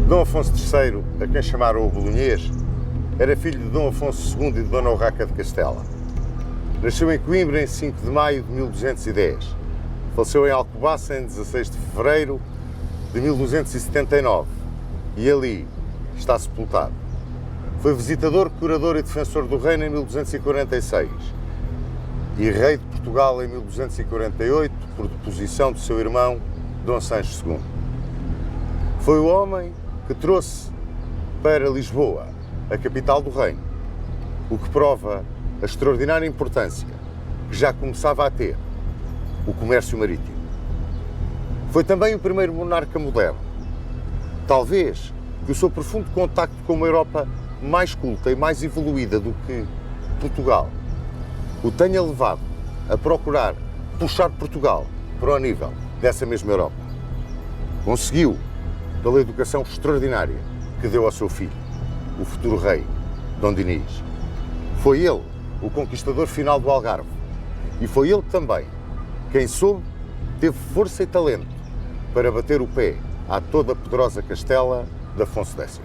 Dom Afonso III, a quem chamaram o Bolonhês, era filho de Dom Afonso II e de Dona Urraca de Castela. Nasceu em Coimbra em 5 de maio de 1210. Faleceu em Alcobaça em 16 de fevereiro de 1279 e ali está sepultado. Foi visitador, curador e defensor do reino em 1246 e rei de Portugal em 1248 por deposição de seu irmão Dom Sancho II. Foi o homem que trouxe para Lisboa, a capital do reino, o que prova a extraordinária importância que já começava a ter o comércio marítimo. Foi também o primeiro monarca moderno. Talvez que o seu profundo contacto com uma Europa mais culta e mais evoluída do que Portugal o tenha levado a procurar puxar Portugal para o nível dessa mesma Europa. Conseguiu pela educação extraordinária que deu ao seu filho, o futuro rei, Dom Dinis. Foi ele o conquistador final do Algarve e foi ele também quem soube, teve força e talento para bater o pé à toda poderosa Castela de Afonso X.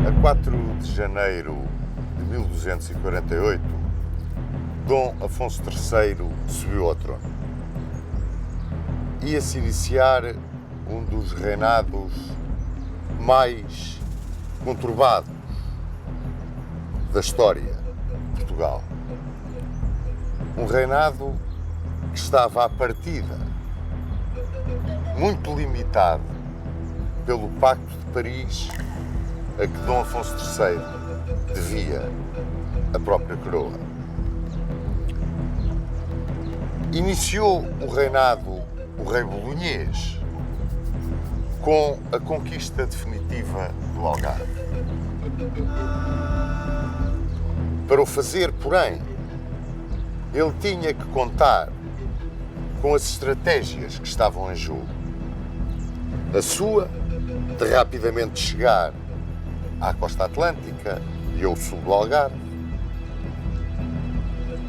A 4 de janeiro de 1248, Dom Afonso III subiu ao trono. Ia-se iniciar um dos reinados mais conturbados da história de Portugal. Um reinado que estava à partida muito limitado pelo Pacto de Paris a que Dom Afonso III devia a própria coroa. Iniciou o reinado o rei bolonhês com a conquista definitiva do Algarve. Para o fazer, porém, ele tinha que contar com as estratégias que estavam em jogo. A sua, de rapidamente chegar à costa atlântica e ao sul do Algarve.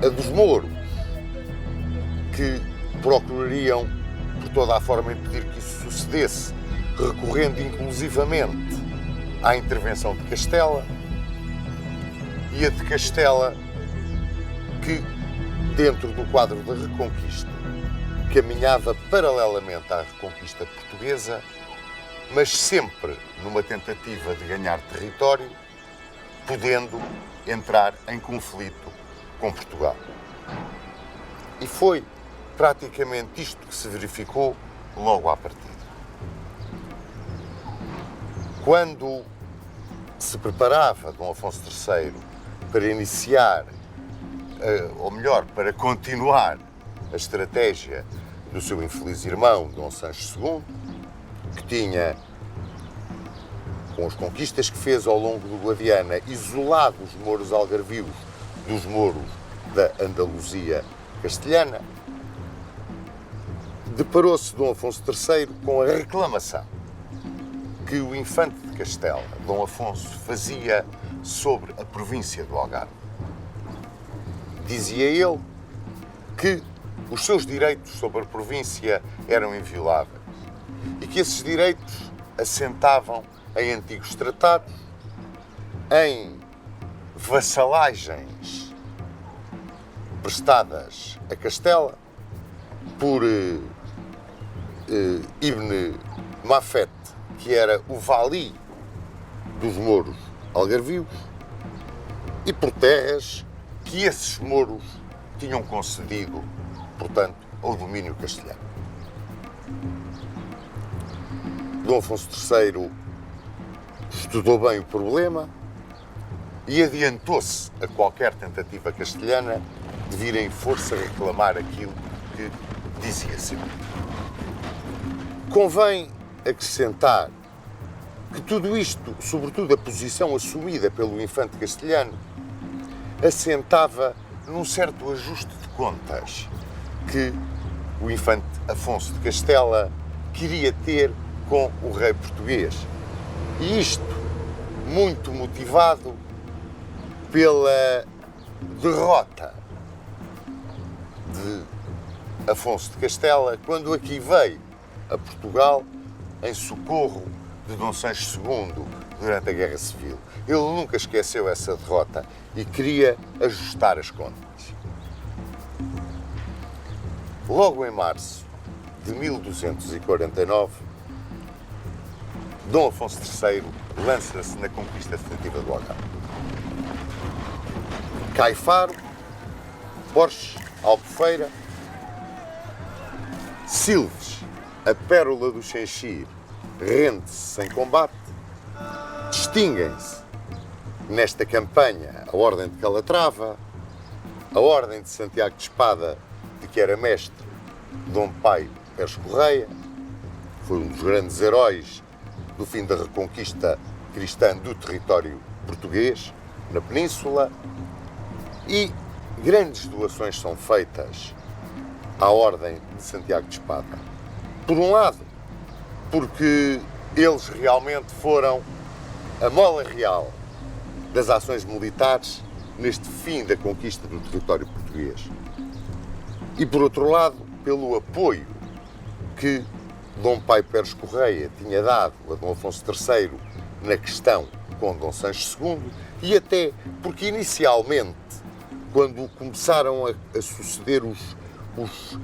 A dos mouros, que procurariam por toda a forma impedir que isso sucedesse, recorrendo inclusivamente à intervenção de Castela, e a de Castela, que, dentro do quadro da Reconquista, caminhava paralelamente à Reconquista portuguesa, mas sempre numa tentativa de ganhar território, podendo entrar em conflito com Portugal. E foi praticamente isto que se verificou logo à partida. Quando se preparava Dom Afonso III para iniciar, ou melhor, para continuar a estratégia do seu infeliz irmão, Dom Sancho II, que tinha, com as conquistas que fez ao longo do Guadiana, isolado os mouros algarvios dos mouros da Andaluzia castelhana, deparou-se Dom Afonso III com a reclamação que o infante de Castela, Dom Afonso, fazia sobre a província do Algarve. Dizia ele que os seus direitos sobre a província eram invioláveis e que esses direitos assentavam em antigos tratados, em vassalagens prestadas a Castela por Ibn Mafet, que era o vali dos mouros algarvios, e por terras que esses mouros tinham concedido, portanto, ao domínio castelhano. Dom Afonso III estudou bem o problema e adiantou-se a qualquer tentativa castelhana de vir em força reclamar aquilo que dizia ser. Convém acrescentar que tudo isto, sobretudo a posição assumida pelo infante castelhano, assentava num certo ajuste de contas que o infante Afonso de Castela queria ter com o rei português. E isto muito motivado pela derrota de Afonso de Castela quando aqui veio a Portugal em socorro de Dom Sancho II durante a Guerra Civil. Ele nunca esqueceu essa derrota e queria ajustar as contas. Logo em março de 1249, Dom Afonso III lança-se na conquista definitiva do Algarve. Cai Faro, Borges, Albufeira, Silves, a pérola do Xenchir, rende-se sem combate. Distinguem-se nesta campanha a Ordem de Calatrava, a Ordem de Santiago de Espada, de que era mestre Dom Paio Pérez Correia, foi um dos grandes heróis do fim da reconquista cristã do território português, na Península, e grandes doações são feitas à Ordem de Santiago de Espada. Por um lado, porque eles realmente foram a mola real das ações militares neste fim da conquista do território português. E por outro lado, pelo apoio que Dom Paio Pérez Correia tinha dado a Dom Afonso III na questão com Dom Sancho II, e até porque inicialmente, quando começaram a suceder os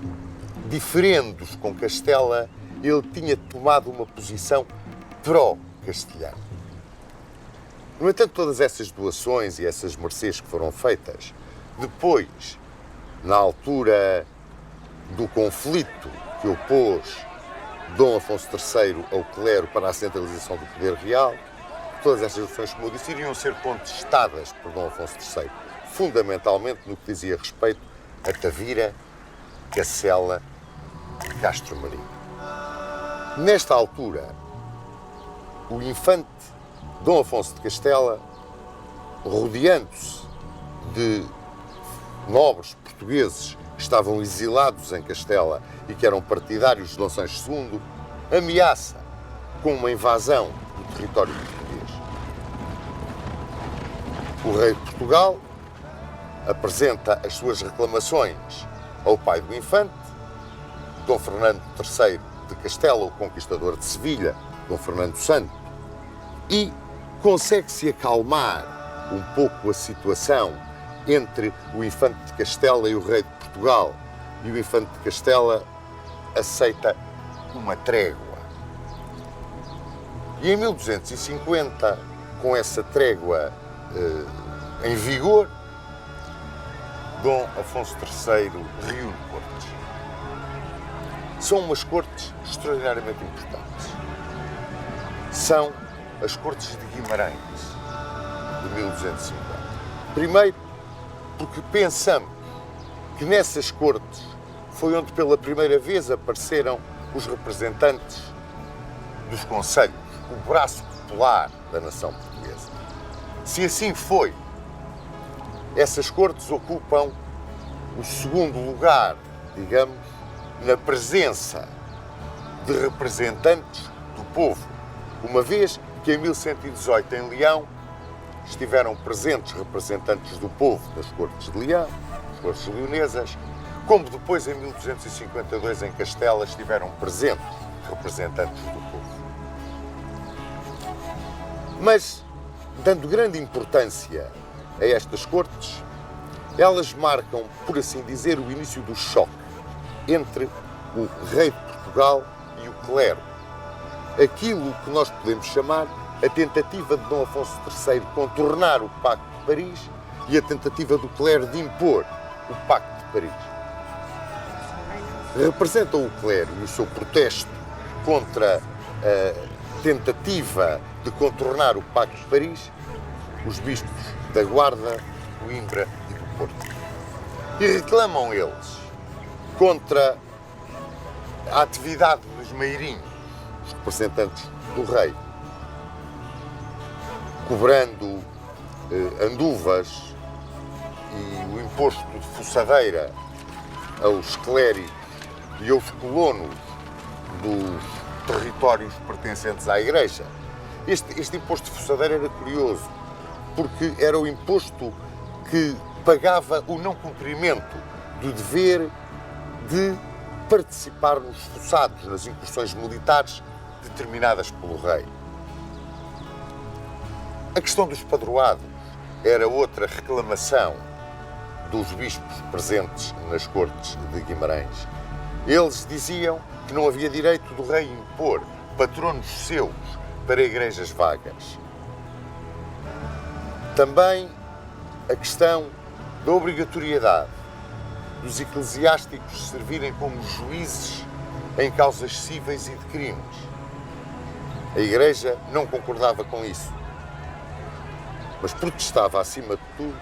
diferendos com Castela, ele tinha tomado uma posição pró-castelhana. No entanto, todas essas doações e essas mercês que foram feitas, depois, na altura do conflito que opôs Dom Afonso III ao clero para a centralização do poder real, todas estas doações, como eu disse, iriam ser contestadas por Dom Afonso III, fundamentalmente no que dizia respeito a Tavira, Cacela e Castro Marinho. Nesta altura, o infante Dom Afonso de Castela, rodeando-se de nobres portugueses que estavam exilados em Castela e que eram partidários de Dom Sancho II, ameaça com uma invasão do território português. O rei de Portugal apresenta as suas reclamações ao pai do infante, Dom Fernando III de Castela, o conquistador de Sevilha, Dom Fernando Santo, e consegue-se acalmar um pouco a situação entre o infante de Castela e o rei de Portugal, e o infante de Castela aceita uma trégua. E em 1250, com essa trégua em vigor, Dom Afonso III reúne cortes. São umas cortes extraordinariamente importantes. São as cortes de Guimarães, de 1250. Primeiro, porque pensamos que nessas cortes foi onde pela primeira vez apareceram os representantes dos concelhos, o braço popular da nação portuguesa. Se assim foi, essas cortes ocupam o segundo lugar, digamos, na presença de representantes do povo uma vez que em 1118 em Leão estiveram presentes representantes do povo das Cortes de Leão, as Cortes leonesas, como depois em 1252 em Castela estiveram presentes representantes do povo. Mas, dando grande importância a estas cortes, elas marcam, por assim dizer, o início do choque entre o rei de Portugal e o clero. Aquilo que nós podemos chamar a tentativa de Dom Afonso III contornar o Pacto de Paris e a tentativa do clero de impor o Pacto de Paris. Representam o clero e o seu protesto contra a tentativa de contornar o Pacto de Paris, os bispos da Guarda, Coimbra e do Porto. E reclamam eles contra a atividade dos meirinhos, os representantes do rei, cobrando anduvas e o imposto de fossadeira aos clérigos e aos colonos dos territórios pertencentes à Igreja. Este imposto de fossadeira era curioso, porque era o imposto que pagava o não cumprimento do dever de participar nos fossados, nas incursões militares determinadas pelo rei. A questão dos padroados era outra reclamação dos bispos presentes nas cortes de Guimarães. Eles diziam que não havia direito do rei impor patronos seus para igrejas vagas. Também a questão da obrigatoriedade dos eclesiásticos servirem como juízes em causas cíveis e de crimes. A Igreja não concordava com isso, mas protestava acima de tudo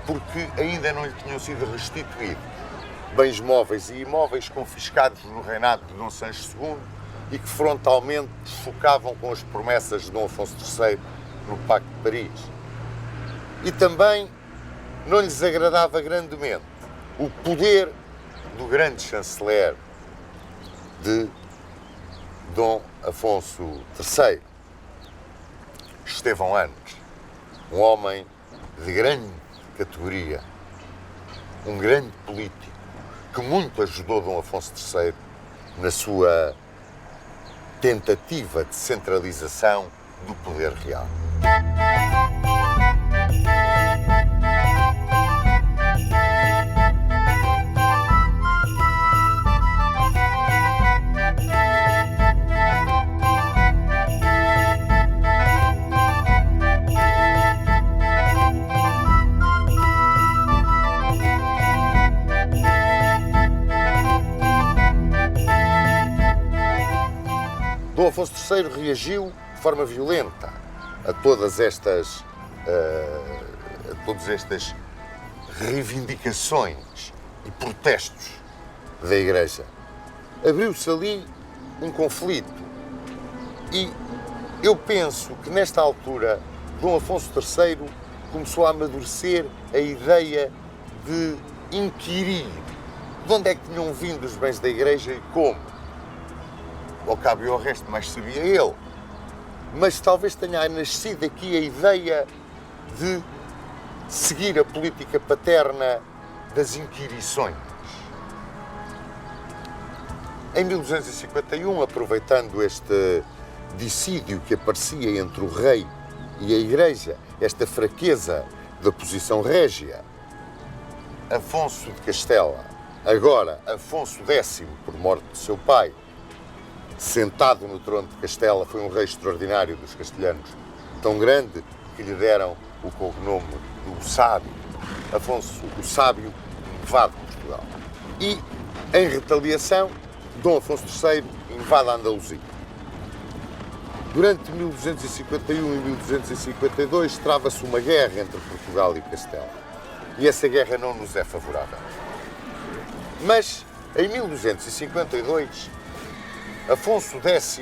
porque ainda não lhe tinham sido restituídos bens móveis e imóveis confiscados no reinado de Dom Sancho II e que frontalmente chocavam com as promessas de Dom Afonso III no Pacto de Paris. E também não lhes agradava grandemente o poder do grande chanceler de Dom Afonso III, Estevão Anes, um homem de grande categoria, um grande político, que muito ajudou Dom Afonso III na sua tentativa de centralização do poder real. Dom Afonso III reagiu de forma violenta a todas estas reivindicações e protestos da Igreja. Abriu-se ali um conflito e eu penso que nesta altura Dom Afonso III começou a amadurecer a ideia de inquirir de onde é que tinham vindo os bens da Igreja e como. Ao cabo e ao resto, mais sabia ele. Mas talvez tenha nascido aqui a ideia de seguir a política paterna das inquirições. Em 1251, aproveitando este dissídio que aparecia entre o rei e a Igreja, esta fraqueza da posição régia, Afonso de Castela, agora Afonso X, por morte de seu pai, sentado no trono de Castela, foi um rei extraordinário dos castelhanos, tão grande que lhe deram o cognome do Sábio. Afonso, o Sábio, invade Portugal. E, em retaliação, Dom Afonso III invade a Andaluzia. Durante 1251 e 1252 trava-se uma guerra entre Portugal e Castela. E essa guerra não nos é favorável. Mas, em 1252, Afonso X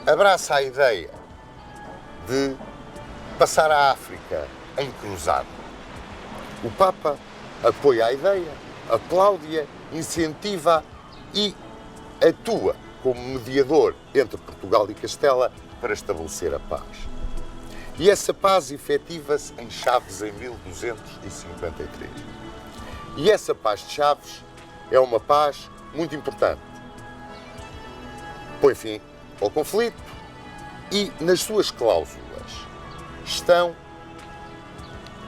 abraça a ideia de passar a África em cruzado. O Papa apoia a ideia, aplaude-a, incentiva e atua como mediador entre Portugal e Castela para estabelecer a paz. E essa paz efetiva-se em Chaves em 1253. E essa paz de Chaves é uma paz muito importante. Põe fim ao conflito e nas suas cláusulas estão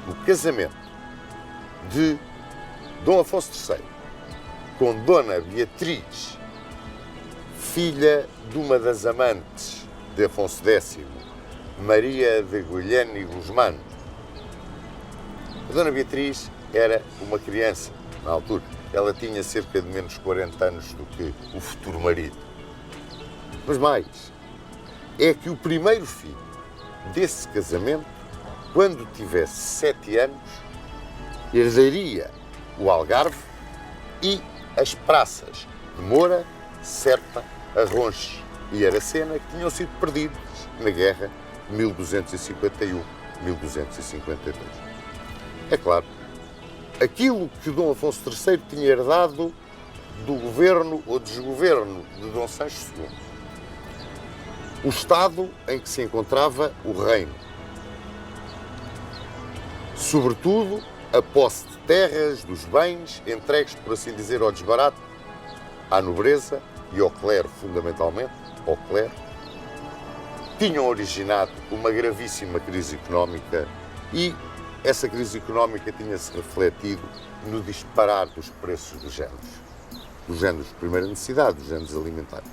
o casamento de Dom Afonso III com Dona Beatriz, filha de uma das amantes de Afonso X, Maria de Guilherme Guzmán. A Dona Beatriz era uma criança na altura. Ela tinha cerca de menos 40 anos do que o futuro marido. Mas mais, é que o primeiro filho desse casamento, quando tivesse 7 anos, herdaria o Algarve e as praças de Moura, Serpa, Arronches e Aracena, que tinham sido perdidos na guerra de 1251-1252. É claro, aquilo que Dom Afonso III tinha herdado do governo ou desgoverno de Dom Sancho II, o estado em que se encontrava o reino, sobretudo a posse de terras, dos bens entregues, por assim dizer, ao desbarato, à nobreza e ao clero, fundamentalmente, ao clero, tinham originado uma gravíssima crise económica e essa crise económica tinha-se refletido no disparar dos preços dos géneros de primeira necessidade, dos géneros alimentares.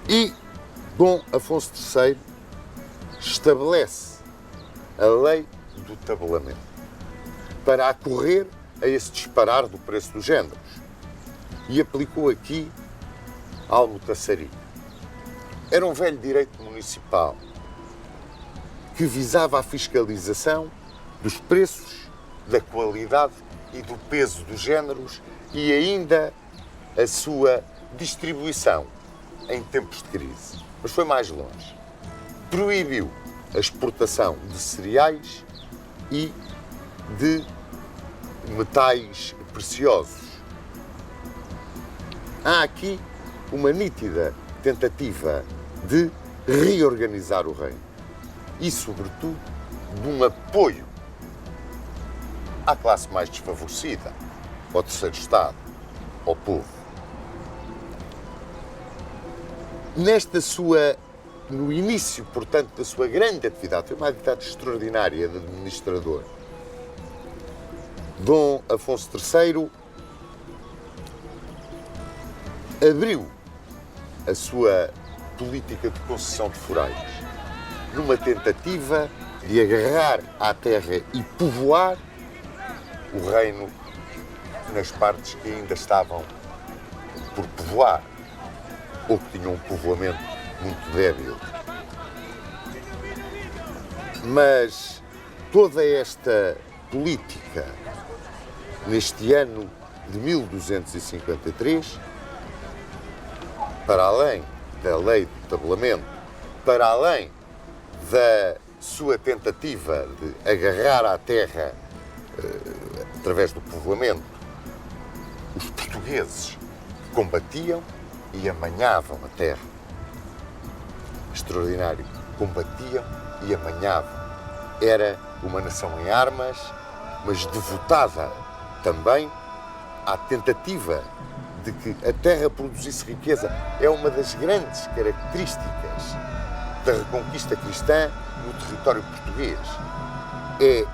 E Dom Afonso III estabelece a lei do tabelamento para acorrer a esse disparar do preço dos géneros e aplicou aqui a almotaçaria. Era um velho direito municipal que visava a fiscalização dos preços, da qualidade e do peso dos géneros e ainda a sua distribuição em tempos de crise. Mas foi mais longe. Proibiu a exportação de cereais e de metais preciosos. Há aqui uma nítida tentativa de reorganizar o reino e, sobretudo, de um apoio à classe mais desfavorecida, ao terceiro Estado, ao povo. No início, portanto, da sua grande atividade, foi uma atividade extraordinária de administrador, Dom Afonso III abriu a sua política de concessão de forais numa tentativa de agarrar à terra e povoar o reino nas partes que ainda estavam por povoar ou que tinham um povoamento muito débil. Mas toda esta política, neste ano de 1253, para além da lei do tabelamento, para além da sua tentativa de agarrar à terra através do povoamento, os portugueses combatiam e amanhavam a terra. Extraordinário. Combatiam e amanhavam. Era uma nação em armas, mas devotada também à tentativa de que a terra produzisse riqueza. É uma das grandes características da reconquista cristã no território português. É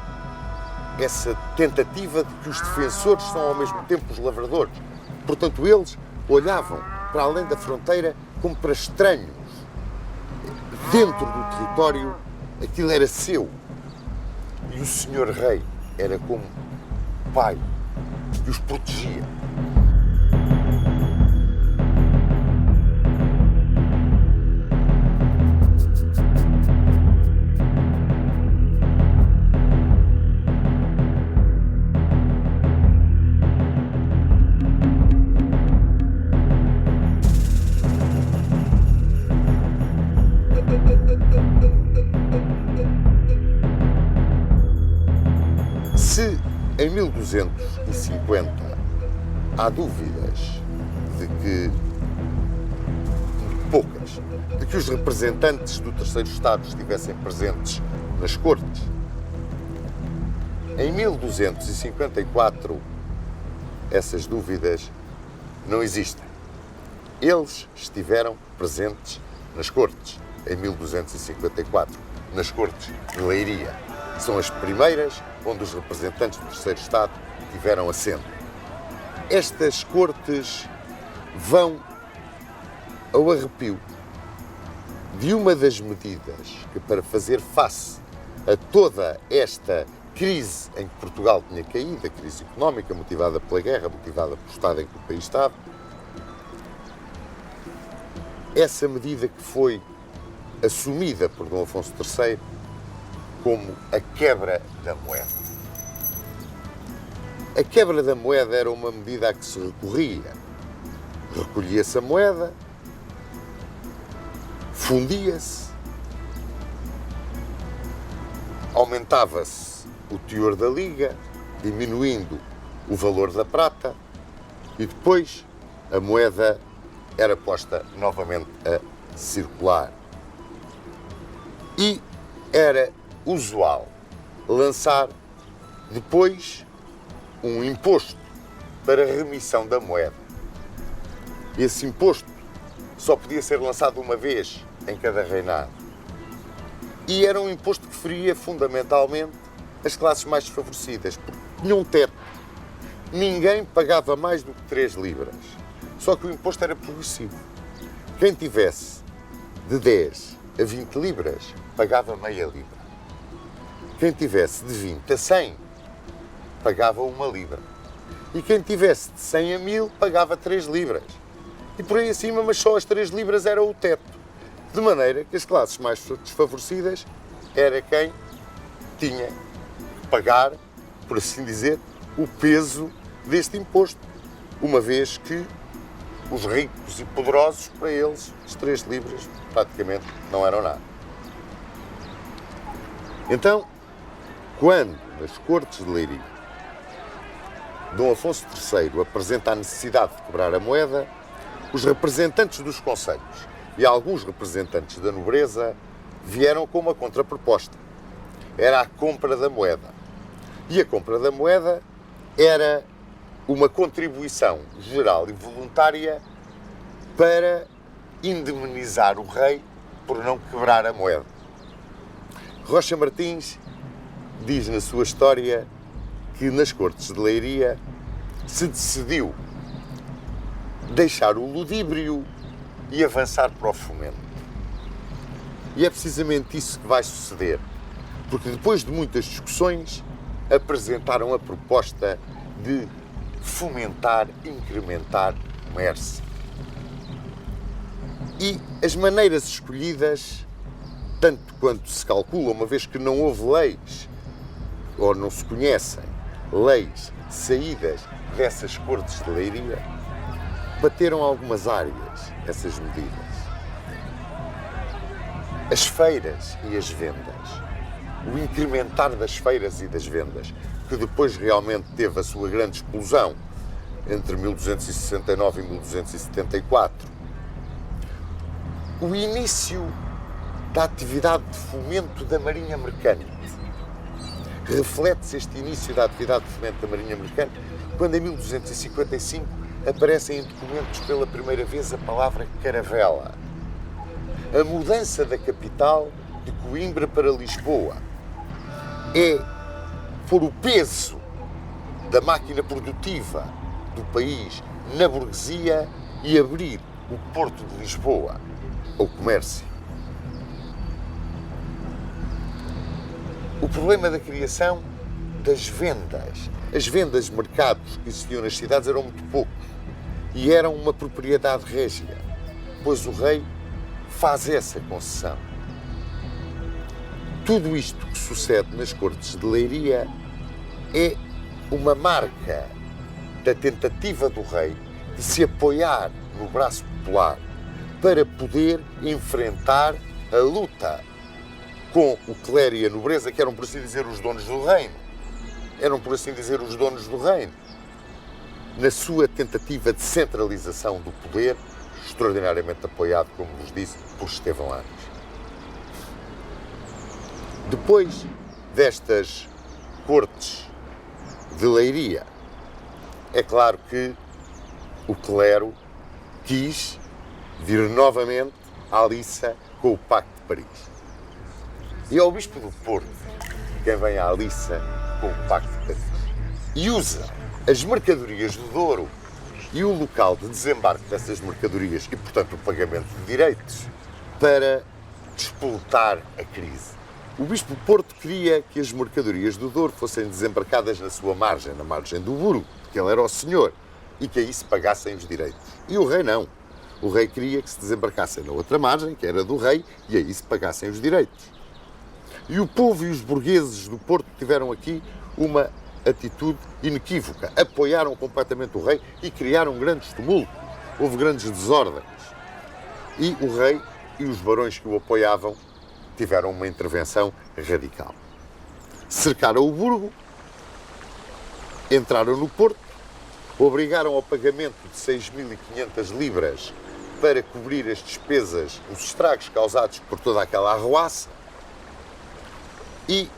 essa tentativa de que os defensores são ao mesmo tempo os lavradores. Portanto, eles olhavam para além da fronteira como para estranhos. Dentro do território, aquilo era seu. E o senhor rei era como pai que os protegia. Se em 1250 há dúvidas de que poucas, de que os representantes do terceiro Estado estivessem presentes nas cortes. Em 1254, essas dúvidas não existem. Eles estiveram presentes nas cortes, em 1254, nas cortes de Leiria. São as primeiras onde os representantes do terceiro Estado tiveram assento. Estas cortes vão ao arrepio de uma das medidas que, para fazer face a toda esta crise em que Portugal tinha caído, a crise económica motivada pela guerra, motivada pelo estado em que o país estava, essa medida que foi assumida por Dom Afonso III como a quebra da moeda. A quebra da moeda era uma medida a que se recorria. Recolhia-se a moeda, fundia-se, aumentava-se o teor da liga, diminuindo o valor da prata, e depois a moeda era posta novamente a circular. E era usual lançar depois um imposto para remissão da moeda. Esse imposto só podia ser lançado uma vez em cada reinado. E era um imposto que feria fundamentalmente as classes mais desfavorecidas, porque tinha um teto. Ninguém pagava mais do que 3 libras. Só que o imposto era progressivo. Quem tivesse de 10 a 20 libras pagava meia libra. Quem tivesse de 20 a 100 pagava 1 libra. E quem tivesse de 100 a 1000 pagava 3 libras. E por aí acima, mas só as 3 libras era o teto. De maneira que as classes mais desfavorecidas era quem tinha que pagar, por assim dizer, o peso deste imposto, uma vez que os ricos e poderosos, para eles, as 3 libras praticamente não eram nada. Então, quando nas cortes de Leiria Dom Afonso III apresenta a necessidade de quebrar a moeda, os representantes dos concelhos e alguns representantes da nobreza vieram com uma contraproposta. Era a compra da moeda. E a compra da moeda era uma contribuição geral e voluntária para indemnizar o rei por não quebrar a moeda. Rocha Martins diz na sua história que nas cortes de Leiria se decidiu deixar o ludíbrio e avançar para o fomento. E é precisamente isso que vai suceder, porque depois de muitas discussões apresentaram a proposta de fomentar, incrementar o comércio. E as maneiras escolhidas, tanto quanto se calcula, uma vez que não houve leis, ou não se conhecem leis saídas dessas cortes de Leiria, bateram algumas áreas essas medidas. As feiras e as vendas, o incrementar das feiras e das vendas, que depois realmente teve a sua grande explosão entre 1269 e 1274. O início da atividade de fomento da Marinha Mercante. Reflete-se este início da atividade de fomento da Marinha Mercante quando, em 1255, aparecem em documentos pela primeira vez a palavra caravela. A mudança da capital de Coimbra para Lisboa é pôr o peso da máquina produtiva do país na burguesia e abrir o Porto de Lisboa ao comércio. O problema da criação das vendas. As vendas de mercados que existiam nas cidades eram muito poucos e eram uma propriedade régia, pois o rei faz essa concessão. Tudo isto que sucede nas cortes de Leiria é uma marca da tentativa do rei de se apoiar no braço popular para poder enfrentar a luta com o clero e a nobreza, que eram, por assim dizer, os donos do reino. Eram, por assim dizer, os donos do reino. Na sua tentativa de centralização do poder extraordinariamente apoiado, como vos disse, por Estevão Ares. Depois destas cortes de Leiria, é claro que o clero quis vir novamente à liça com o Pacto de Paris. E é o Bispo do Porto quem vem à liça com o Pacto de Paris e usa as mercadorias do Douro e o local de desembarque dessas mercadorias e, portanto, o pagamento de direitos para despoletar a crise. O Bispo do Porto queria que as mercadorias do Douro fossem desembarcadas na sua margem, na margem do Burgo, que ele era o senhor, e que aí se pagassem os direitos. E o rei não. O rei queria que se desembarcassem na outra margem, que era do rei, e aí se pagassem os direitos. E o povo e os burgueses do Porto tiveram aqui uma atitude inequívoca. Apoiaram completamente o rei e criaram grandes tumultos. Houve grandes desordens. E o rei e os barões que o apoiavam tiveram uma intervenção radical. Cercaram o Burgo, entraram no Porto, obrigaram ao pagamento de 6.500 libras para cobrir as despesas, os estragos causados por toda aquela arruaça e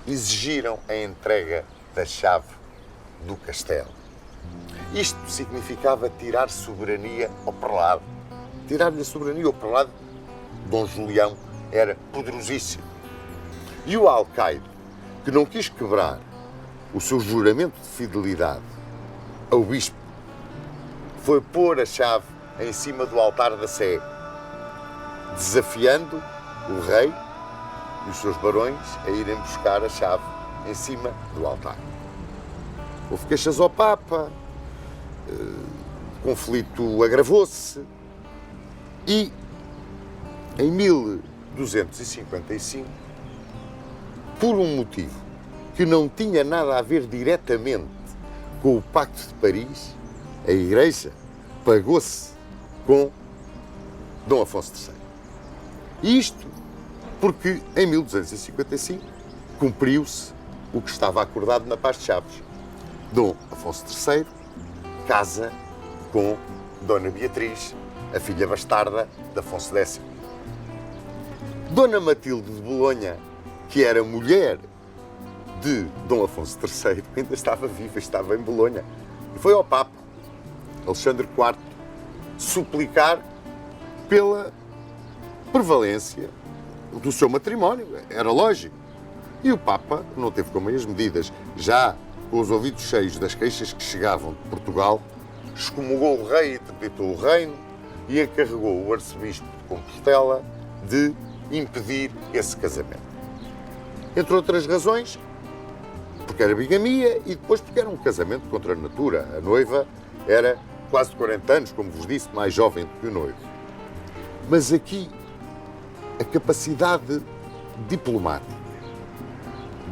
exigiram a entrega da chave do castelo. Isto significava tirar soberania ao prelado. Tirar-lhe a soberania ao prelado, Dom Julião era poderosíssimo. E o alcaide, que não quis quebrar o seu juramento de fidelidade ao bispo, foi pôr a chave em cima do altar da Sé, desafiando o rei e os seus barões a irem buscar a chave em cima do altar. Houve queixas ao Papa, o conflito agravou-se e em 1255, por um motivo que não tinha nada a ver diretamente com o Pacto de Paris, a Igreja pagou-se com Dom Afonso III. Isto porque em 1255 cumpriu-se o que estava acordado na Paz de Chaves. Dom Afonso III casa com Dona Beatriz, a filha bastarda de Afonso X. Dona Matilde de Bolonha, que era mulher de Dom Afonso III, ainda estava viva, estava em Bolonha. E foi ao Papa Alexandre IV suplicar pela prevalência do seu matrimónio. Era lógico. E o Papa não teve com meias medidas. Já com os ouvidos cheios das queixas que chegavam de Portugal, excomungou o rei e debitou o reino e encarregou o arcebispo de Compostela de impedir esse casamento. Entre outras razões, porque era bigamia e depois porque era um casamento contra a natura. A noiva era quase de 40 anos, como vos disse, mais jovem do que o noivo. Mas aqui, a capacidade diplomática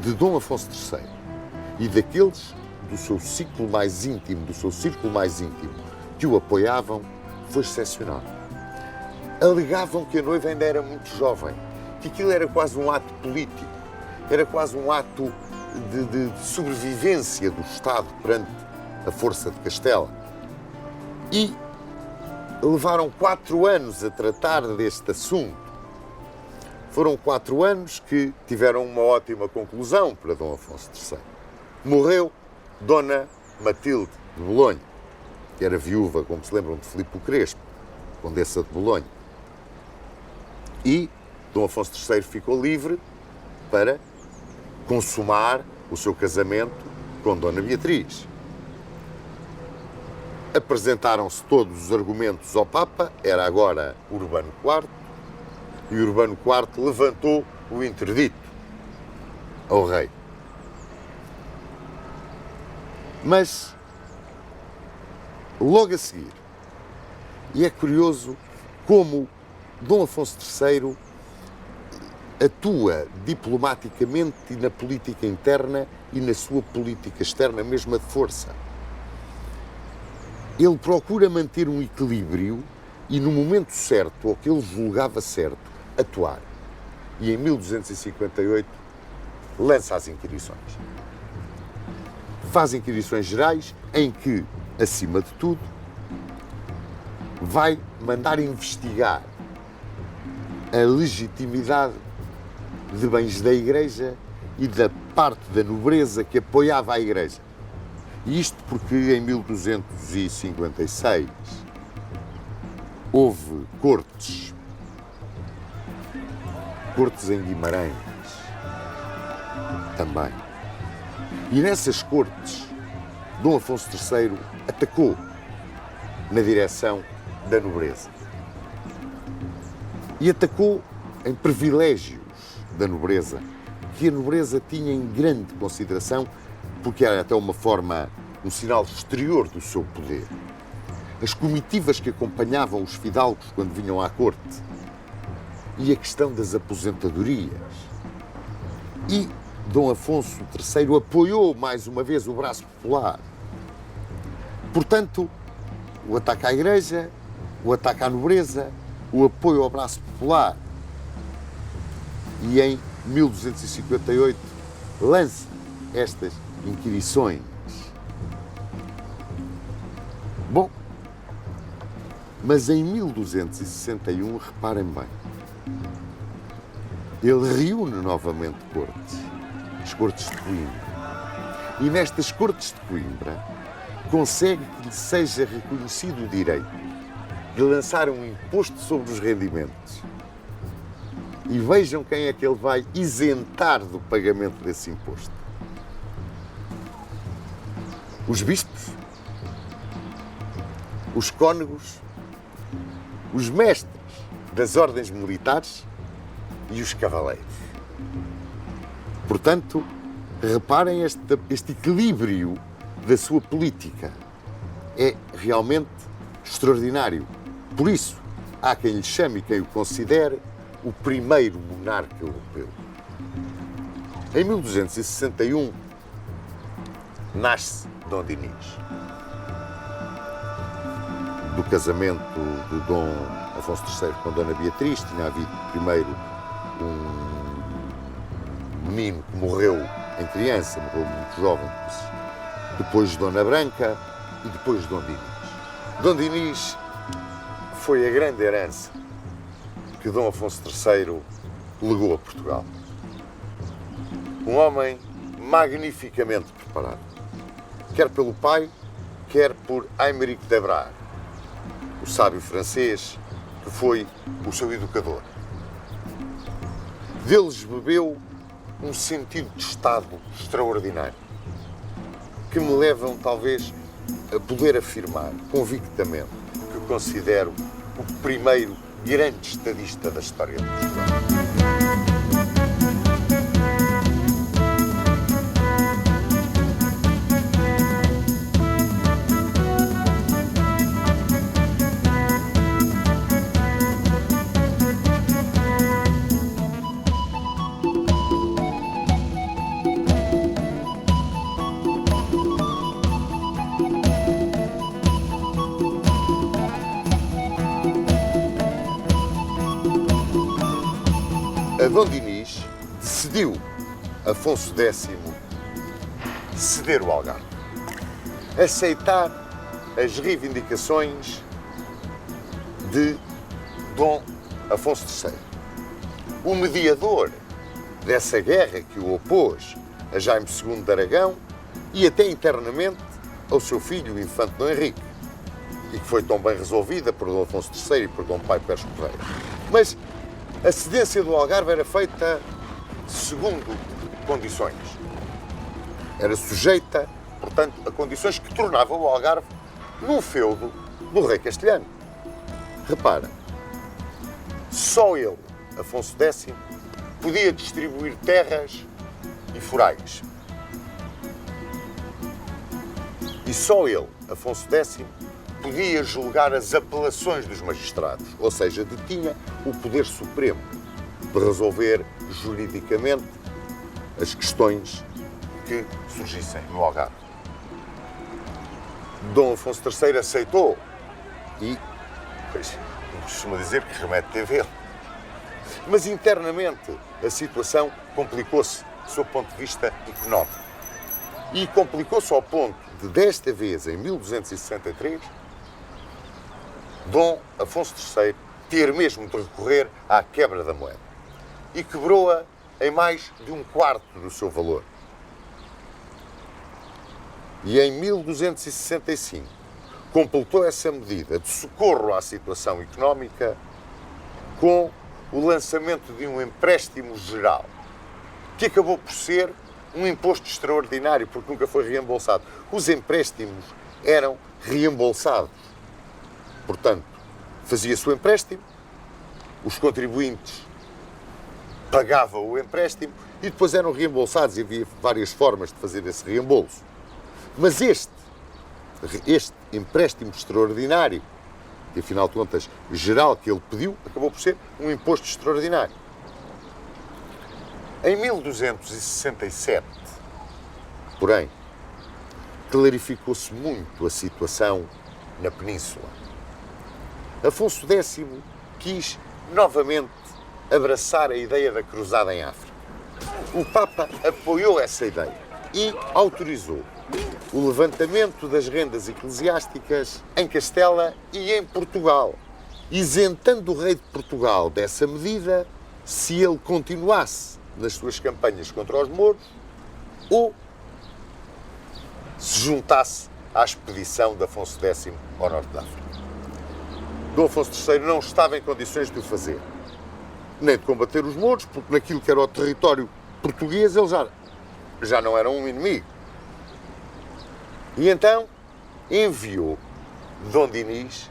de Dom Afonso III e daqueles do seu ciclo mais íntimo, do seu círculo mais íntimo, que o apoiavam, foi excepcional. Alegavam que a noiva ainda era muito jovem, que aquilo era quase um ato político, era quase um ato de sobrevivência do Estado perante a força de Castela. E levaram 4 anos a tratar deste assunto. Foram 4 anos que tiveram uma ótima conclusão para Dom Afonso III. Morreu Dona Matilde de Bolonha, que era viúva, como se lembram, de Filipe o Crespo, Condessa de Bolonha. E Dom Afonso III ficou livre para consumar o seu casamento com Dona Beatriz. Apresentaram-se todos os argumentos ao Papa, era agora Urbano IV, e Urbano IV levantou o interdito ao rei. Mas, logo a seguir, e é curioso como Dom Afonso III atua diplomaticamente e na política interna e na sua política externa, mesmo a de força. Ele procura manter um equilíbrio e, no momento certo, ou que ele julgava certo, atuar. E em 1258 lança as Inquirições. Faz Inquirições Gerais em que, acima de tudo, vai mandar investigar a legitimidade de bens da Igreja e da parte da nobreza que apoiava a Igreja. E isto porque em 1256 houve cortes em Guimarães também. E nessas cortes, Dom Afonso III atacou na direção da nobreza. E atacou em privilégios da nobreza, que a nobreza tinha em grande consideração, porque era até uma forma, um sinal exterior do seu poder. As comitivas que acompanhavam os fidalgos quando vinham à corte e a questão das aposentadorias. E Dom Afonso III apoiou mais uma vez o braço popular. Portanto, o ataque à Igreja, o ataque à nobreza, o apoio ao braço popular. E em 1258 lança estas inquirições. Bom, mas em 1261, reparem bem, ele reúne novamente cortes, as cortes de Coimbra. E nestas cortes de Coimbra consegue que lhe seja reconhecido o direito de lançar um imposto sobre os rendimentos. E vejam quem é que ele vai isentar do pagamento desse imposto. Os bispos, os cônegos, os mestres das ordens militares e os cavaleiros. Portanto, reparem este equilíbrio da sua política. É realmente extraordinário. Por isso, há quem lhe chame e quem o considere o primeiro monarca europeu. Em 1261, nasce Dom Dinis. Do casamento de Dom Afonso III com Dona Beatriz, tinha havido primeiro um menino que morreu em criança, morreu muito jovem, depois Dona Branca e depois Dom Dinis. Dom Dinis foi a grande herança que Dom Afonso III legou a Portugal. Um homem magnificamente preparado, quer pelo pai, quer por Aymeric de Braga, o sábio francês que foi o seu educador. Deles bebeu um sentido de Estado extraordinário, que me levam talvez a poder afirmar convictamente que o considero o primeiro grande estadista da história de Portugal. A Dom Dinis decidiu Afonso X ceder o Algarve, aceitar as reivindicações de Dom Afonso III, o mediador dessa guerra que o opôs a Jaime II de Aragão e até internamente ao seu filho, o infante Dom Henrique, e que foi tão bem resolvida por Dom Afonso III e por Dom Pai Pérez Correia. Mas a cedência do Algarve era feita segundo condições. Era sujeita, portanto, a condições que tornavam o Algarve num feudo do rei castelhano. Repara, só ele, Afonso X, podia distribuir terras e forais. E só ele, Afonso X, podia julgar as apelações dos magistrados, ou seja, detinha o poder supremo de resolver juridicamente as questões que surgissem no Algarve. Dom Afonso III aceitou e, pois, costuma dizer que remete teve ele. Mas internamente a situação complicou-se do seu ponto de vista económico. E complicou-se ao ponto de, desta vez, em 1263, Dom Afonso III ter mesmo de recorrer à quebra da moeda e quebrou-a em mais de um quarto do seu valor. E em 1265 completou essa medida de socorro à situação económica com o lançamento de um empréstimo geral, que acabou por ser um imposto extraordinário, porque nunca foi reembolsado. Os empréstimos eram reembolsados. Portanto, fazia-se o empréstimo, os contribuintes pagavam o empréstimo e depois eram reembolsados, e havia várias formas de fazer esse reembolso. Mas este empréstimo extraordinário, que afinal de contas, geral, que ele pediu, acabou por ser um imposto extraordinário. Em 1267, porém, clarificou-se muito a situação na Península. Afonso X quis novamente abraçar a ideia da cruzada em África. O Papa apoiou essa ideia e autorizou o levantamento das rendas eclesiásticas em Castela e em Portugal, isentando o rei de Portugal dessa medida se ele continuasse nas suas campanhas contra os mouros ou se juntasse à expedição de Afonso X ao norte da África. Dom Afonso III não estava em condições de o fazer, nem de combater os mouros, porque naquilo que era o território português eles já não eram um inimigo. E então enviou Dom Dinis,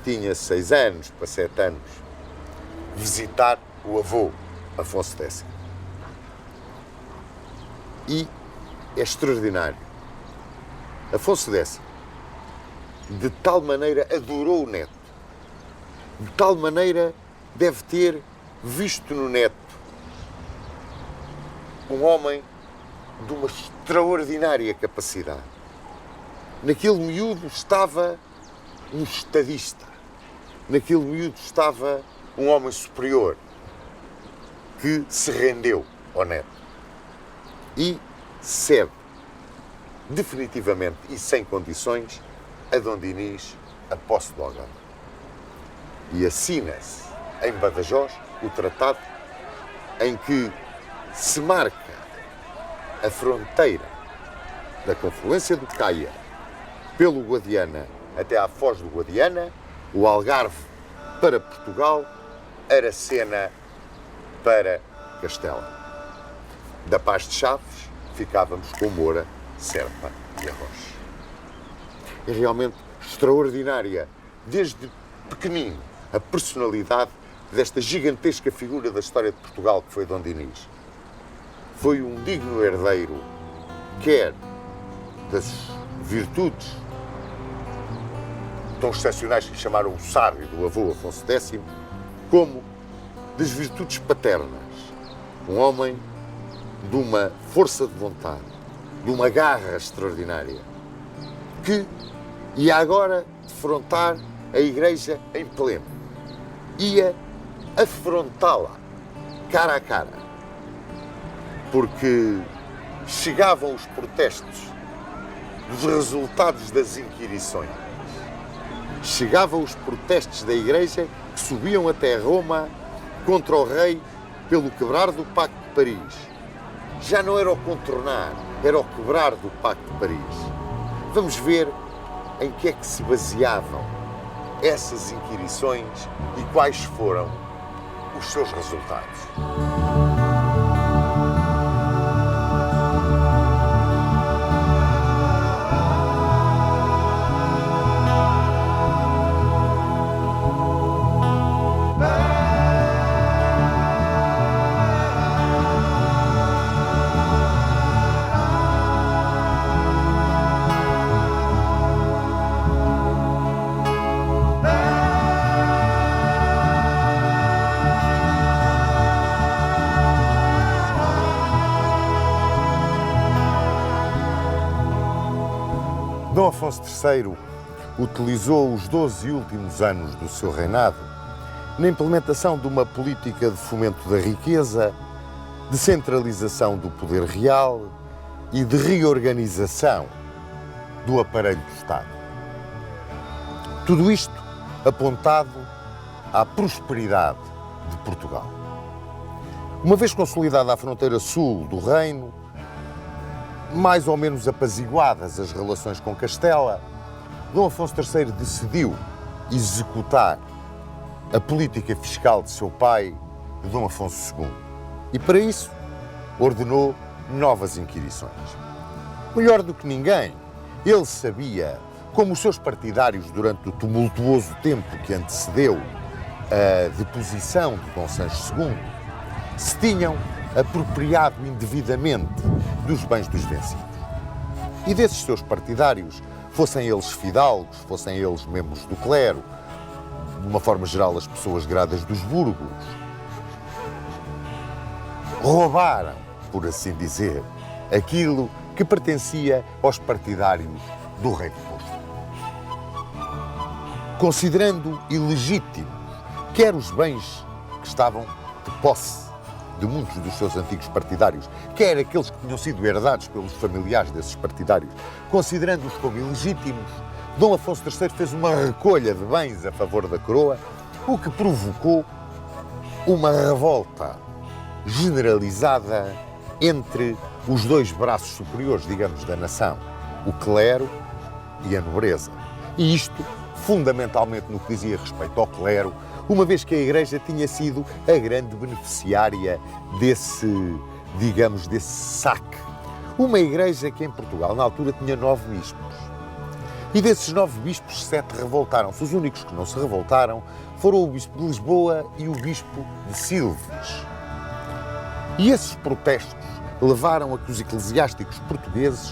que tinha 6 anos para 7 anos, visitar o avô, Afonso X. E é extraordinário. Afonso X, de tal maneira, adorou o neto, de tal maneira deve ter visto no neto um homem de uma extraordinária capacidade. Naquele miúdo estava um estadista, naquele miúdo estava um homem superior que se rendeu ao neto e cede definitivamente e sem condições a Dom Dinis a posse de Algama. E assina-se em Badajoz o tratado em que se marca a fronteira da confluência do Caia pelo Guadiana até à Foz do Guadiana, o Algarve para Portugal, Aracena para Castela. Da Paz de Chaves ficávamos com Moura, Serpa e Arroz. É realmente extraordinária, desde pequenino, a personalidade desta gigantesca figura da história de Portugal que foi Dom Dinis. Foi um digno herdeiro, quer das virtudes tão excepcionais que chamaram o sábio do avô Afonso X, como das virtudes paternas. Um homem de uma força de vontade, de uma garra extraordinária, que ia agora defrontar a Igreja em pleno. Ia afrontá-la cara a cara, porque chegavam os protestos dos resultados das inquirições. Chegavam os protestos da Igreja que subiam até Roma contra o rei pelo quebrar do Pacto de Paris. Já não era o contornar, era o quebrar do Pacto de Paris. Vamos ver em que é que se baseavam essas inquirições e quais foram os seus resultados. Dom Afonso III utilizou os 12 últimos anos do seu reinado na implementação de uma política de fomento da riqueza, de centralização do poder real e de reorganização do aparelho do Estado. Tudo isto apontado à prosperidade de Portugal. Uma vez consolidada a fronteira sul do reino, mais ou menos apaziguadas as relações com Castela, Dom Afonso III decidiu executar a política fiscal de seu pai, Dom Afonso II. E para isso ordenou novas inquirições. Melhor do que ninguém, ele sabia como os seus partidários, durante o tumultuoso tempo que antecedeu a deposição de Dom Sancho II, se tinham apropriado indevidamente dos bens dos vencidos. E desses seus partidários, fossem eles fidalgos, fossem eles membros do clero, de uma forma geral as pessoas gradas dos burgos, roubaram, por assim dizer, aquilo que pertencia aos partidários do rei deposto. Considerando ilegítimos quer os bens que estavam de posse de muitos dos seus antigos partidários, quer aqueles que tinham sido herdados pelos familiares desses partidários, considerando-os como ilegítimos, Dom Afonso III fez uma recolha de bens a favor da coroa, o que provocou uma revolta generalizada entre os dois braços superiores, digamos, da nação, o clero e a nobreza. E isto, fundamentalmente no que dizia respeito ao clero, uma vez que a Igreja tinha sido a grande beneficiária desse, digamos, desse saque. Uma Igreja que em Portugal, na altura, tinha 9 bispos. E desses 9 bispos, 7 revoltaram-se. Os únicos que não se revoltaram foram o Bispo de Lisboa e o Bispo de Silves. E esses protestos levaram a que os eclesiásticos portugueses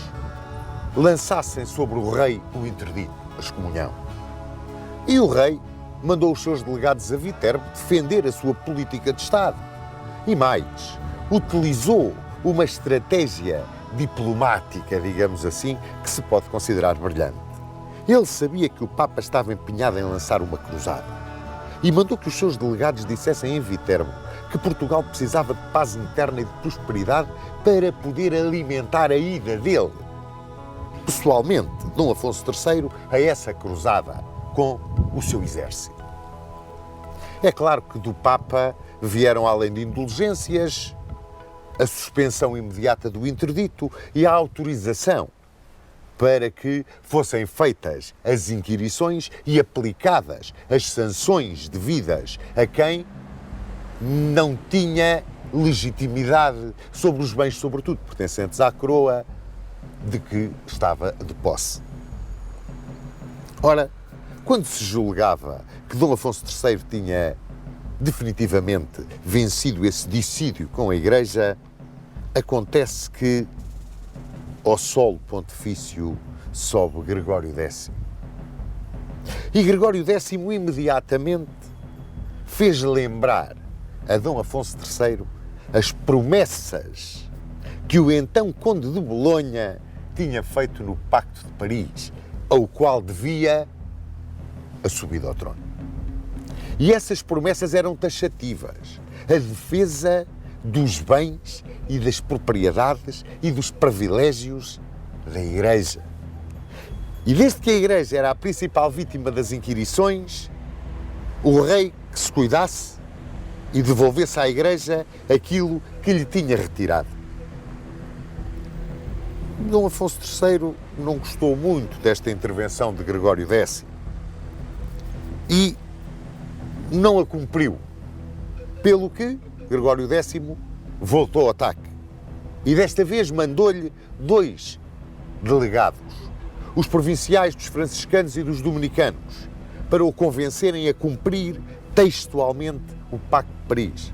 lançassem sobre o rei o interdito, a excomunhão. E o rei mandou os seus delegados a Viterbo defender a sua política de Estado. E mais, utilizou uma estratégia diplomática, digamos assim, que se pode considerar brilhante. Ele sabia que o Papa estava empenhado em lançar uma cruzada e mandou que os seus delegados dissessem em Viterbo que Portugal precisava de paz interna e de prosperidade para poder alimentar a ida dele, pessoalmente, Dom Afonso III, a essa cruzada com o seu exército. É claro que do Papa vieram, além de indulgências, a suspensão imediata do interdito e a autorização para que fossem feitas as inquirições e aplicadas as sanções devidas a quem não tinha legitimidade sobre os bens, sobretudo pertencentes à coroa, de que estava de posse. Ora, quando se julgava que Dom Afonso III tinha definitivamente vencido esse dissídio com a Igreja, acontece que ao solo pontifício sobe Gregório X. E Gregório X imediatamente fez lembrar a Dom Afonso III as promessas que o então Conde de Bolonha tinha feito no Pacto de Paris, ao qual devia a subida ao trono. E essas promessas eram taxativas. A defesa dos bens e das propriedades e dos privilégios da Igreja. E desde que a Igreja era a principal vítima das inquirições, o rei que se cuidasse e devolvesse à Igreja aquilo que lhe tinha retirado. Dom Afonso III não gostou muito desta intervenção de Gregório X e não a cumpriu, pelo que Gregório X voltou ao ataque e desta vez mandou-lhe 2 delegados, os provinciais dos franciscanos e dos dominicanos, para o convencerem a cumprir textualmente o Pacto de Paris.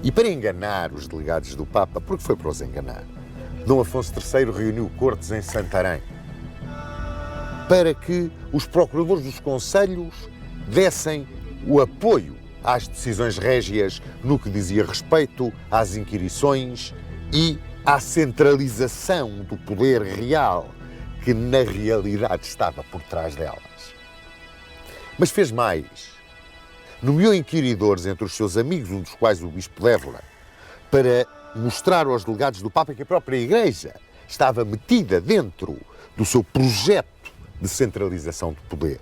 E para enganar os delegados do Papa, porque foi para os enganar, Dom Afonso III reuniu cortes em Santarém para que os procuradores dos concelhos dessem o apoio às decisões régias no que dizia respeito às inquirições e à centralização do poder real que na realidade estava por trás delas. Mas fez mais. Nomeou inquiridores entre os seus amigos, um dos quais o Bispo de Évora, para mostrar aos delegados do Papa que a própria Igreja estava metida dentro do seu projeto de centralização do poder.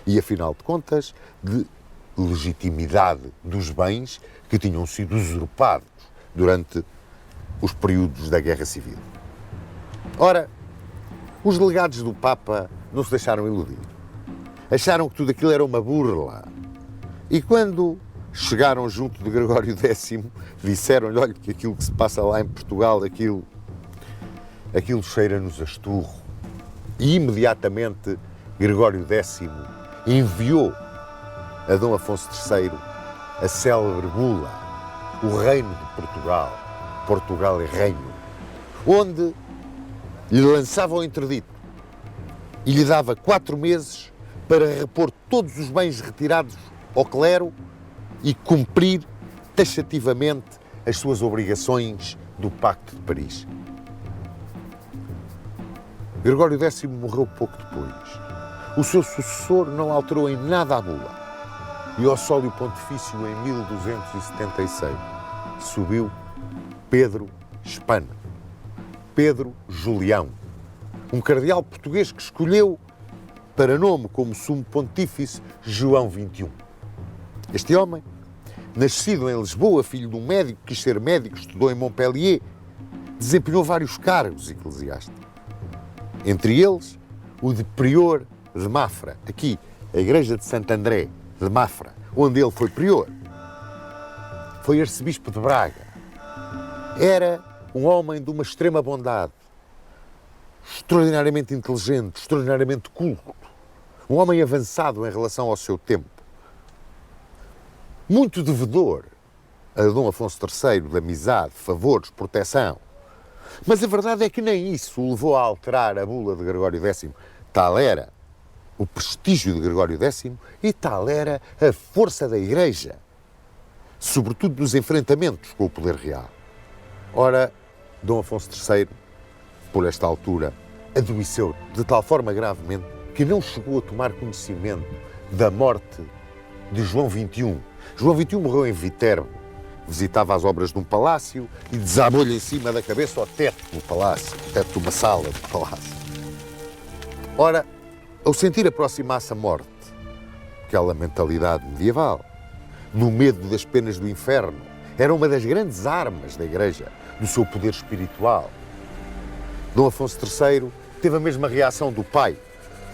e, afinal de contas, de legitimidade dos bens que tinham sido usurpados durante os períodos da Guerra Civil. Ora, os delegados do Papa não se deixaram iludir. Acharam que tudo aquilo era uma burla. E quando chegaram junto de Gregório X, disseram-lhe, olha, que aquilo que se passa lá em Portugal, aquilo cheira-nos a esturro. E imediatamente Gregório X enviou a Dom Afonso III a célebre bula, o Reino de Portugal, Portugal é Reino, onde lhe lançava o interdito e lhe dava 4 meses para repor todos os bens retirados ao clero e cumprir taxativamente as suas obrigações do Pacto de Paris. Gregório X morreu pouco depois. O seu sucessor não alterou em nada a bula. E ao sólio pontifício, em 1276, subiu Pedro Hispano, Pedro Julião, um cardeal português que escolheu para nome como sumo pontífice João XXI. Este homem, nascido em Lisboa, filho de um médico, quis ser médico, estudou em Montpellier, desempenhou vários cargos eclesiásticos. Entre eles, o de prior de Mafra, aqui, a igreja de Santo André de Mafra, onde ele foi prior. Foi arcebispo de Braga. Era um homem de uma extrema bondade, extraordinariamente inteligente, extraordinariamente culto, um homem avançado em relação ao seu tempo. Muito devedor a Dom Afonso III de amizade, favores, proteção. Mas a verdade é que nem isso o levou a alterar a bula de Gregório X. Tal era o prestígio de Gregório X e tal era a força da Igreja, sobretudo nos enfrentamentos com o poder real. Ora, Dom Afonso III, por esta altura, adoeceu de tal forma gravemente que não chegou a tomar conhecimento da morte de João XXI. João XXI morreu em Viterbo, visitava as obras de um palácio e desabou-lhe em cima da cabeça ao teto do palácio, ao teto de uma sala do palácio. Ora, ao sentir aproximar-se a morte, aquela mentalidade medieval, no medo das penas do inferno, era uma das grandes armas da Igreja, do seu poder espiritual. Dom Afonso III teve a mesma reação do pai,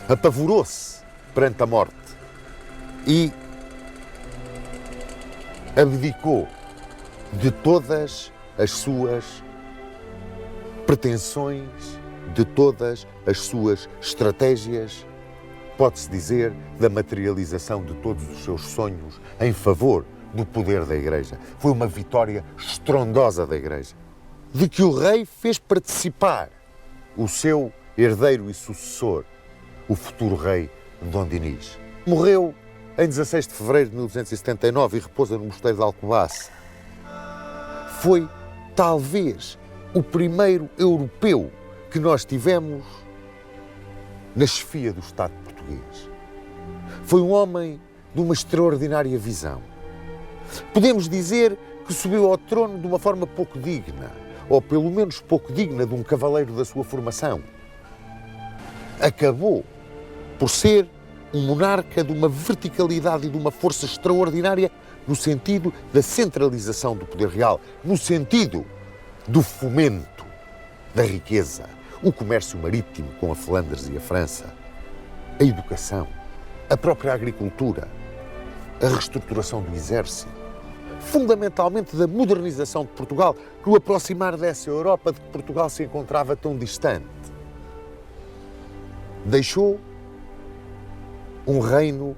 apavorou-se perante a morte e abdicou de todas as suas pretensões, de todas as suas estratégias, pode-se dizer, da materialização de todos os seus sonhos em favor do poder da Igreja. Foi uma vitória estrondosa da Igreja, de que o rei fez participar o seu herdeiro e sucessor, o futuro rei Dom Dinis. Morreu em 16 de fevereiro de 1279 e repousa no mosteiro de Alcobaça. Foi, talvez, o primeiro europeu que nós tivemos na chefia do Estado português. Foi um homem de uma extraordinária visão. Podemos dizer que subiu ao trono de uma forma pouco digna, ou pelo menos pouco digna de um cavaleiro da sua formação. Acabou por ser um monarca de uma verticalidade e de uma força extraordinária no sentido da centralização do poder real, no sentido do fomento da riqueza, o comércio marítimo com a Flandres e a França, a educação, a própria agricultura, a reestruturação do exército, fundamentalmente da modernização de Portugal, que o aproximar dessa Europa de que Portugal se encontrava tão distante. Deixou um reino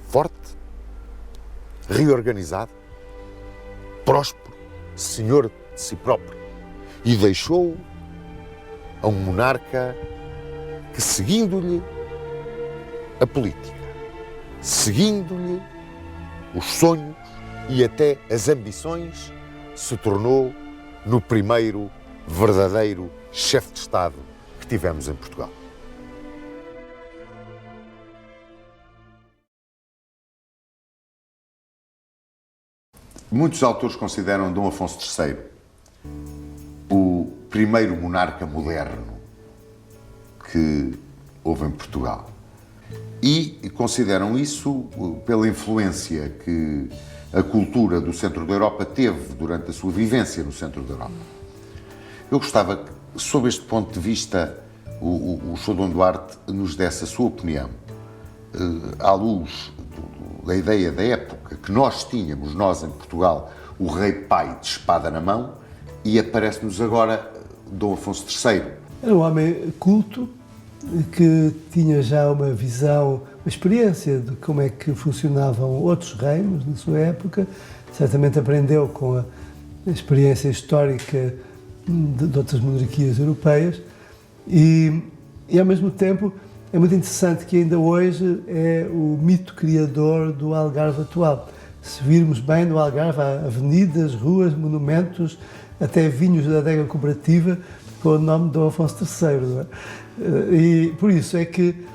forte, reorganizado, próspero, senhor de si próprio, e deixou a um monarca que, seguindo-lhe a política, seguindo-lhe os sonhos e até as ambições, se tornou no primeiro verdadeiro chefe de Estado que tivemos em Portugal. Muitos autores consideram Dom Afonso III o primeiro monarca moderno que houve em Portugal. e consideram isso pela influência que a cultura do centro da Europa teve durante a sua vivência no centro da Europa. Eu gostava que, sob este ponto de vista, o Sr. Dom Duarte nos desse a sua opinião, à luz da ideia da época que nós tínhamos, nós em Portugal, o rei pai de espada na mão, e aparece-nos agora Dom Afonso III. Era um homem culto, que tinha já uma visão, uma experiência de como é que funcionavam outros reinos na sua época. Certamente aprendeu com a experiência histórica de outras monarquias europeias e ao mesmo tempo é muito interessante que ainda hoje é o mito criador do Algarve atual. Se virmos bem no Algarve, há avenidas, ruas, monumentos, até vinhos da adega cooperativa com o nome de Dom Afonso III. Não é? E por isso é que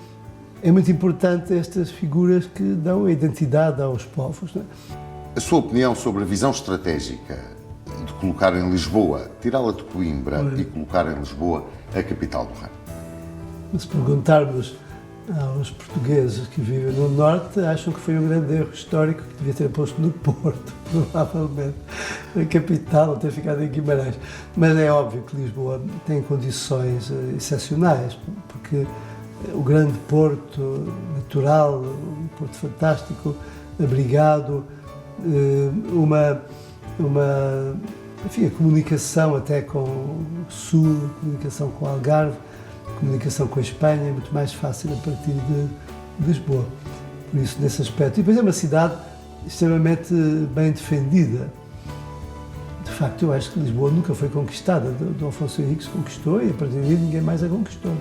é muito importante estas figuras que dão a identidade aos povos. Não é? A sua opinião sobre a visão estratégica de colocar em Lisboa, tirá-la de Coimbra e colocar em Lisboa a capital do reino? Se perguntarmos aos portugueses que vivem no Norte, acham que foi um grande erro histórico que devia ter posto no Porto, provavelmente, a capital, ou ter ficado em Guimarães. Mas é óbvio que Lisboa tem condições excepcionais, porque o grande porto natural, um porto fantástico, abrigado, enfim, a comunicação até com o Sul, a comunicação com o Algarve, a comunicação com a Espanha é muito mais fácil a partir de Lisboa. Por isso, nesse aspecto. E depois é uma cidade extremamente bem defendida. De facto, eu acho que Lisboa nunca foi conquistada. Dom Afonso Henriques conquistou e a partir daí ninguém mais a conquistou.